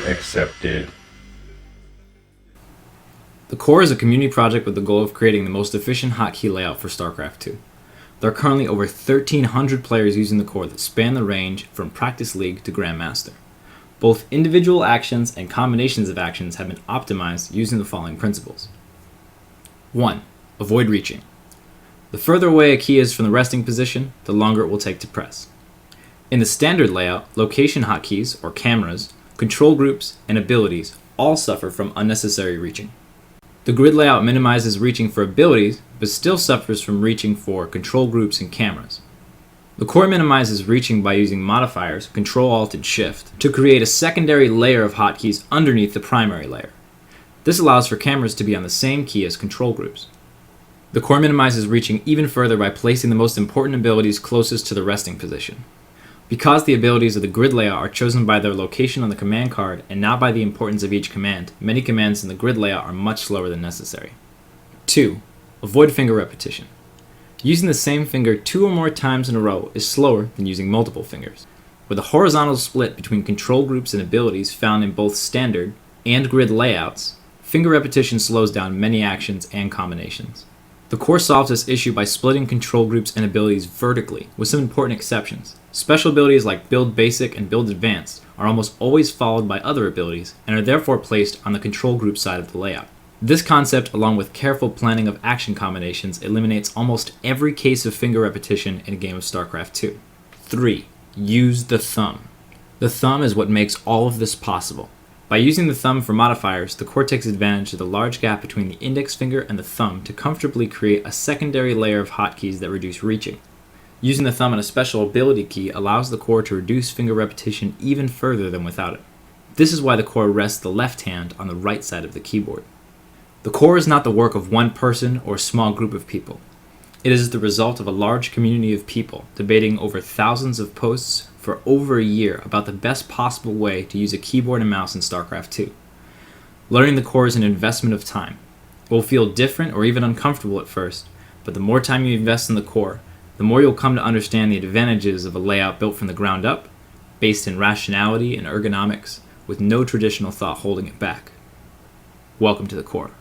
accepted. TheCore is a community project with the goal of creating the most efficient hotkey layout for Starcraft 2. There are currently over 1,300 players using TheCore that span the range from Practice League to Grandmaster. Both individual actions and combinations of actions have been optimized using the following principles. 1. Avoid reaching. The further away a key is from the resting position, the longer it will take to press. In the standard layout, location hotkeys, or cameras, control groups, and abilities all suffer from unnecessary reaching. The grid layout minimizes reaching for abilities, but still suffers from reaching for control groups and cameras. The core minimizes reaching by using modifiers, Control-Alt and Shift, to create a secondary layer of hotkeys underneath the primary layer. This allows for cameras to be on the same key as control groups. The core minimizes reaching even further by placing the most important abilities closest to the resting position. Because the abilities of the grid layout are chosen by their location on the command card and not by the importance of each command, many commands in the grid layout are much slower than necessary. 2. Avoid finger repetition. Using the same finger 2 or more times in a row is slower than using multiple fingers. With a horizontal split between control groups and abilities found in both standard and grid layouts, finger repetition slows down many actions and combinations. The core solves this issue by splitting control groups and abilities vertically, with some important exceptions. Special abilities like Build Basic and Build Advanced are almost always followed by other abilities and are therefore placed on the control group side of the layout. This concept, along with careful planning of action combinations, eliminates almost every case of finger repetition in a game of StarCraft 2. 3. Use the thumb. The thumb is what makes all of this possible. By using the thumb for modifiers, the core takes advantage of the large gap between the index finger and the thumb to comfortably create a secondary layer of hotkeys that reduce reaching. Using the thumb and a special ability key allows the core to reduce finger repetition even further than without it. This is why the core rests the left hand on the right side of the keyboard. The core is not the work of one person or a small group of people. It is the result of a large community of people debating over thousands of posts for over a year about the best possible way to use a keyboard and mouse in StarCraft 2. Learning the core is an investment of time. It will feel different or even uncomfortable at first, but the more time you invest in the core, the more you'll come to understand the advantages of a layout built from the ground up, based in rationality and ergonomics, with no traditional thought holding it back. Welcome to the core.